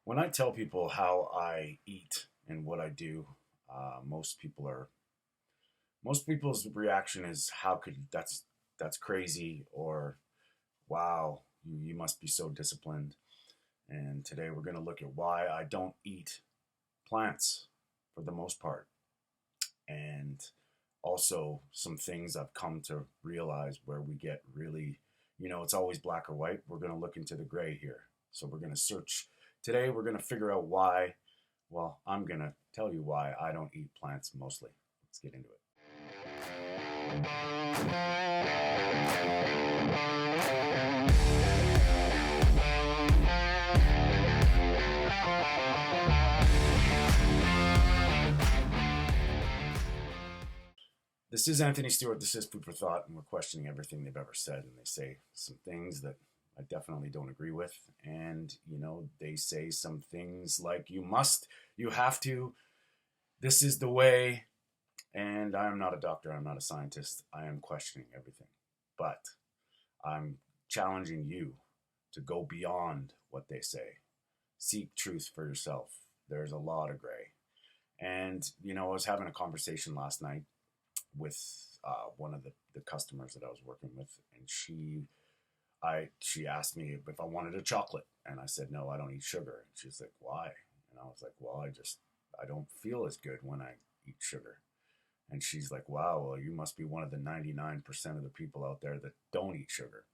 When I tell people how I eat and what I do, uh, most people are most people's reaction is how could that's crazy, or wow, you must be so disciplined. And today we're going to look at why I don't eat plants for the most part, and also some things I've come to realize where we get really, it's always black or white. We're going to look into the gray here. So we're going to search today. We're going to figure out why. Well, I'm going to tell you why I don't eat plants mostly. Let's get into it. This is Anthony Stewart. This is Food for Thought, and we're questioning everything they've ever said. And they say some things that I definitely don't agree with. And, they say some things like, you must, you have to, this is the way. And I am not a doctor, I'm not a scientist. I am questioning everything. But I'm challenging you to go beyond what they say. Seek truth for yourself. There's a lot of gray. And, I was having a conversation last night with one of the customers that I was working with, and she asked me if I wanted a chocolate, and I said no, I don't eat sugar. And she's like, why? And I was like, well, I don't feel as good when I eat sugar. And she's like, wow, well, you must be one of the 99% of the people out there that don't eat sugar.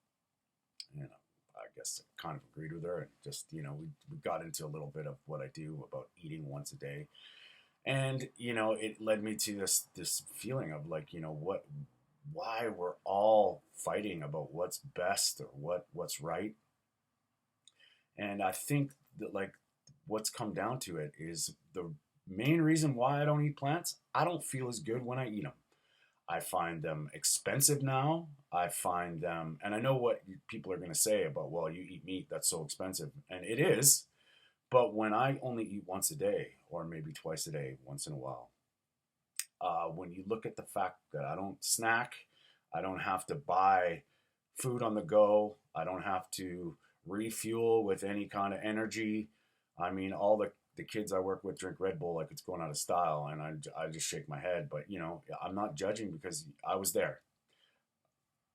I guess I kind of agreed with her, and just we got into a little bit of what I do about eating once a day. And it led me to this feeling of like, why we're all fighting about what's best or what's right. And I think that, like, what's come down to it is the main reason why I don't eat plants. I don't feel as good when I eat them. I find them expensive now. I find them, and I know what people are going to say about, well, you eat meat, that's so expensive. And it is. But when I only eat once a day, or maybe twice a day, once in a while, when you look at the fact that I don't snack, I don't have to buy food on the go, I don't have to refuel with any kind of energy. I mean, all the kids I work with drink Red Bull like it's going out of style, and I just shake my head. But, I'm not judging because I was there.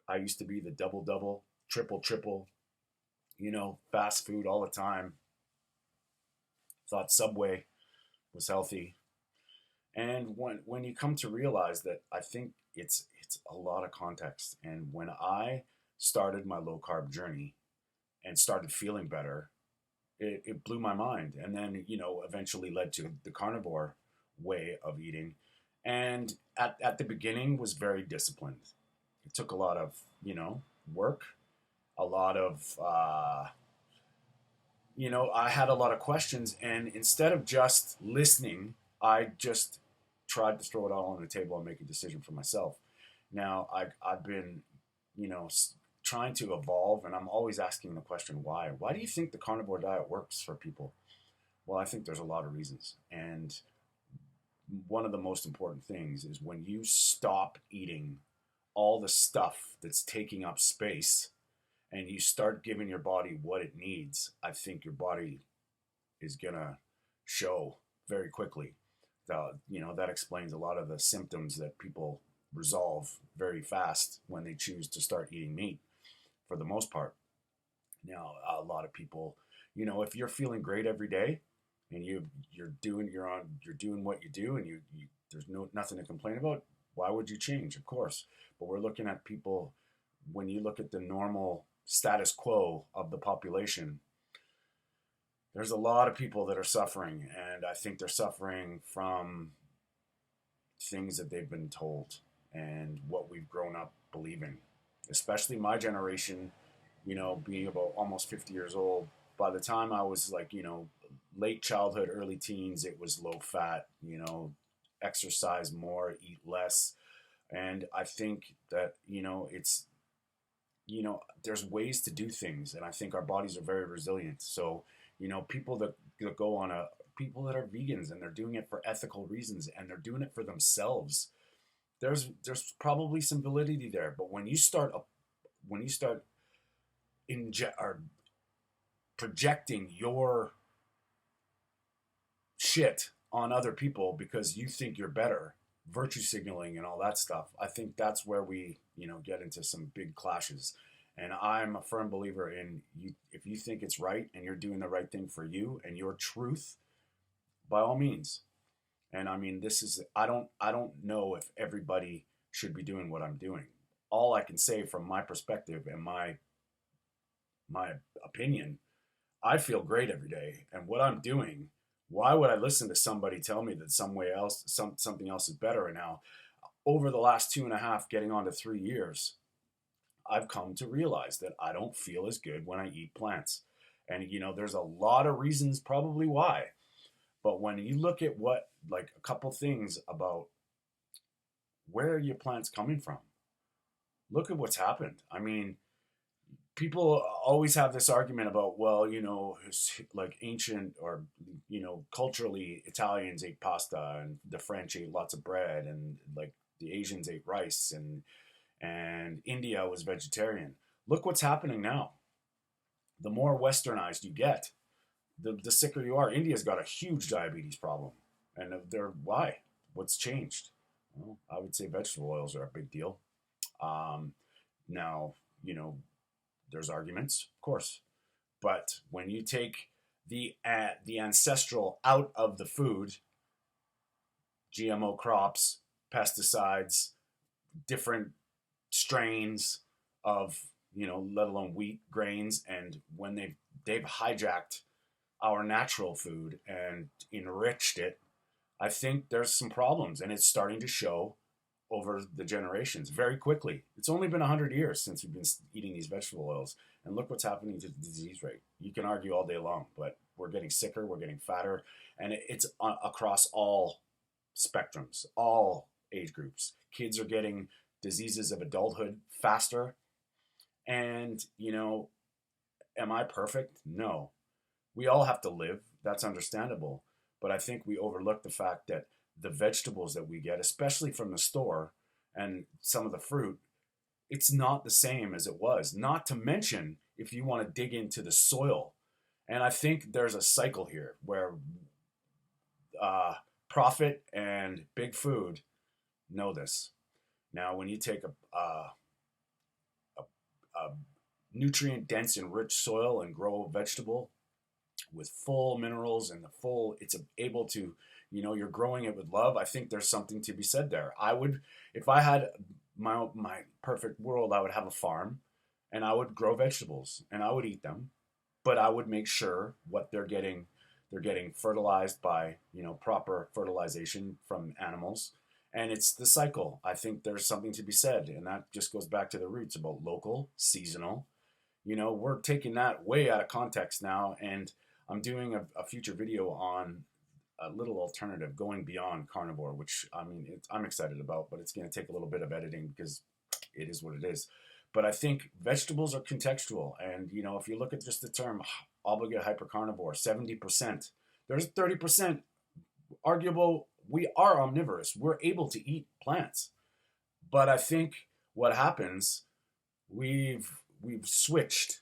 I used to be the double double, triple triple, fast food all the time. Thought Subway was healthy. And when you come to realize that, I think it's a lot of context. And when I started my low carb journey and started feeling better, it blew my mind. And then, eventually led to the carnivore way of eating. And at the beginning was very disciplined. It took a lot of, work, a lot of, I had a lot of questions. And instead of just listening, I just tried to throw it all on the table and make a decision for myself. Now, I've been, you know, trying to evolve, and I'm always asking the question, why? Why do you think the carnivore diet works for people? Well, I think there's a lot of reasons. And one of the most important things is when you stop eating all the stuff that's taking up space and you start giving your body what it needs, I think your body is going to show very quickly. That explains a lot of the symptoms that people resolve very fast when they choose to start eating meat for the most part. Now, a lot of people, if you're feeling great every day and you're doing what you do, and you there's nothing to complain about, why would you change? Of course. But we're looking at people, when you look at the normal status quo of the population, there's a lot of people that are suffering, and I think they're suffering from things that they've been told and what we've grown up believing. Especially my generation, being about almost 50 years old. By the time I was like, late childhood, early teens, it was low fat, exercise more, eat less. And I think that, there's ways to do things. And I think our bodies are very resilient. So, people that go on people that are vegans and they're doing it for ethical reasons and they're doing it for themselves, there's probably some validity there. But when you start or projecting your shit on other people because you think you're better, virtue signaling and all that stuff. I think that's where we, get into some big clashes. And I'm a firm believer in you. If you think it's right and you're doing the right thing for you and your truth, by all means. And I mean, I don't know if everybody should be doing what I'm doing. All I can say from my perspective and my opinion, I feel great every day. And what I'm doing, why would I listen to somebody tell me that something else is better? And now, over the last 2.5, getting on to 3 years, I've come to realize that I don't feel as good when I eat plants. And there's a lot of reasons probably why. But when you look at like a couple things about where are your plants coming from, look at what's happened. I mean, people always have this argument about, well, like ancient or, culturally Italians ate pasta and the French ate lots of bread and like the Asians ate rice and India was vegetarian. Look what's happening now. The more westernized you get, the sicker you are. India's got a huge diabetes problem. And why? What's changed? Well, I would say vegetable oils are a big deal. Now, there's arguments, of course. But when you take the ancestral out of the food, GMO crops, pesticides, different strains of, let alone wheat, grains, and when they've hijacked our natural food and enriched it, I think there's some problems, and it's starting to show over the generations very quickly. It's only been 100 years since we've been eating these vegetable oils, and look what's happening to the disease rate. You can argue all day long, but we're getting sicker, we're getting fatter, and it's across all spectrums, all age groups. Kids are getting diseases of adulthood faster, and am I perfect? No. We all have to live. That's understandable. But I think we overlook the fact that the vegetables that we get, especially from the store and some of the fruit, it's not the same as it was. Not to mention if you want to dig into the soil. And I think there's a cycle here where profit and big food know this. Now, when you take a nutrient dense and rich soil and grow a vegetable with full minerals and it's able to, you're growing it with love. I think there's something to be said there. If I had my perfect world, I would have a farm and I would grow vegetables and I would eat them, but I would make sure what they're getting fertilized by, proper fertilization from animals. And it's the cycle. I think there's something to be said. And that just goes back to the roots about local, seasonal. We're taking that way out of context now. And I'm doing a future video on a little alternative going beyond carnivore, which I'm excited about, but it's going to take a little bit of editing because it is what it is. But I think vegetables are contextual. And, if you look at just the term obligate hypercarnivore, 70%, there's 30% arguable. We are omnivorous. We're able to eat plants. But I think what happens, we've switched.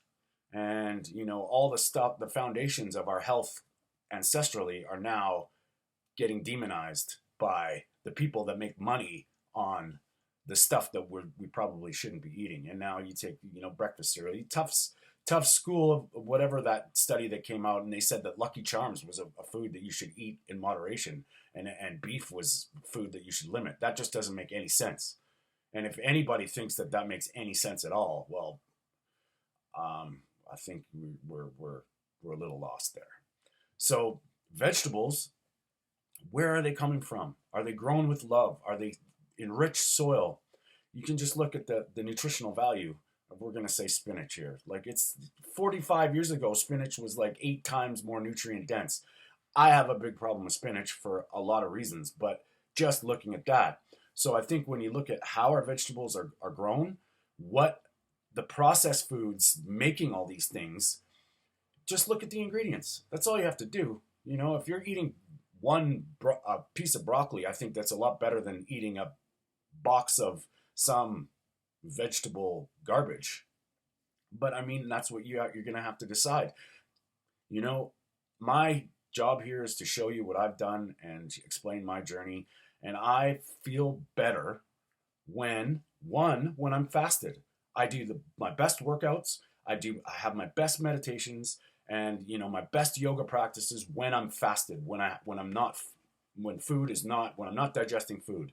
And, all the stuff, the foundations of our health ancestrally are now getting demonized by the people that make money on the stuff that we probably shouldn't be eating. And now you take, breakfast cereal, tough school of whatever that study that came out, and they said that Lucky Charms was a food that you should eat in moderation, and beef was food that you should limit. That just doesn't make any sense. And if anybody thinks that makes any sense at all, well, I think we're a little lost there. So vegetables, where are they coming from? Are they grown with love? Are they enriched soil? You can just look at the nutritional value. We're going to say spinach here. Like, it's 45 years ago, spinach was like 8 times more nutrient dense. I have a big problem with spinach for a lot of reasons, but just looking at that. So I think when you look at how our vegetables are grown, what the processed foods making all these things, just look at the ingredients. That's all you have to do. If you're eating a piece of broccoli, I think that's a lot better than eating a box of some vegetable garbage. But that's what you're going to have to decide. My job here is to show you what I've done and explain my journey. And I feel better when I'm fasted. I do my best workouts. I have my best meditations and my best yoga practices when I'm fasted, when I'm not digesting food.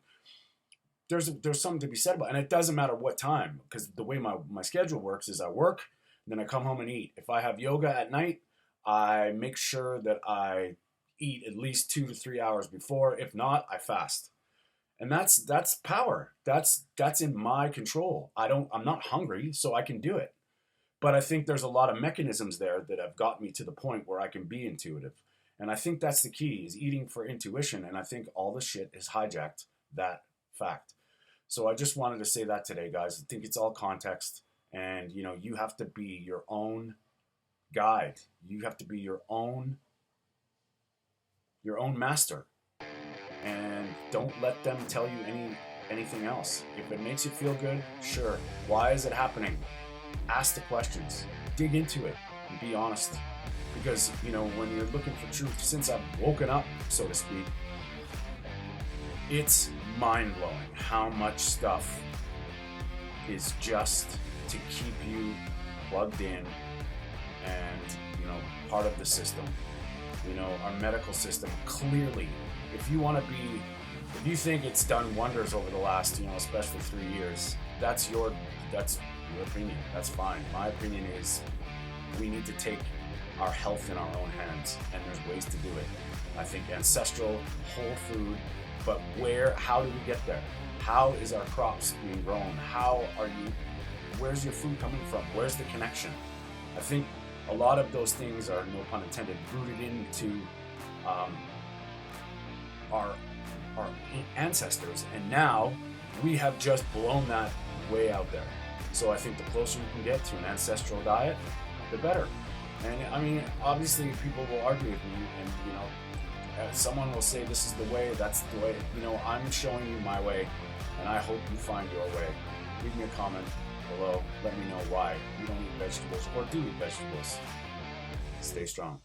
There's something to be said about it. And it doesn't matter what time, because the way my schedule works is I work, then I come home and eat. If I have yoga at night, I make sure that I eat at least 2 to 3 hours before. If not, I fast. And that's power. That's in my control. I'm not hungry, so I can do it. But I think there's a lot of mechanisms there that have got me to the point where I can be intuitive. And I think that's the key, is eating for intuition. And I think all the shit has hijacked that fact. So I just wanted to say that today, guys. I think it's all context. And, you have to be your own guide. You have to be your own master. And don't let them tell you anything else. If it makes you feel good, sure. Why is it happening? Ask the questions. Dig into it and be honest. Because, when you're looking for truth, since I've woken up, so to speak, it's mind-blowing how much stuff is just to keep you plugged in and, part of the system. Our medical system, clearly, if you think it's done wonders over the last, especially 3 years, that's your opinion. That's fine. My opinion is we need to take our health in our own hands, and there's ways to do it. I think ancestral, whole food, but how do we get there? How is our crops being grown? Where's your food coming from? Where's the connection? I think a lot of those things are, no pun intended, rooted into our ancestors, and now we have just blown that way out there. So I think the closer you can get to an ancestral diet, the better. And I mean, obviously people will argue with me, and someone will say this is the way, that's the way. I'm showing you my way, and I hope you find your way. Leave me a comment below. Let me know why you don't eat vegetables or do eat vegetables. Stay strong.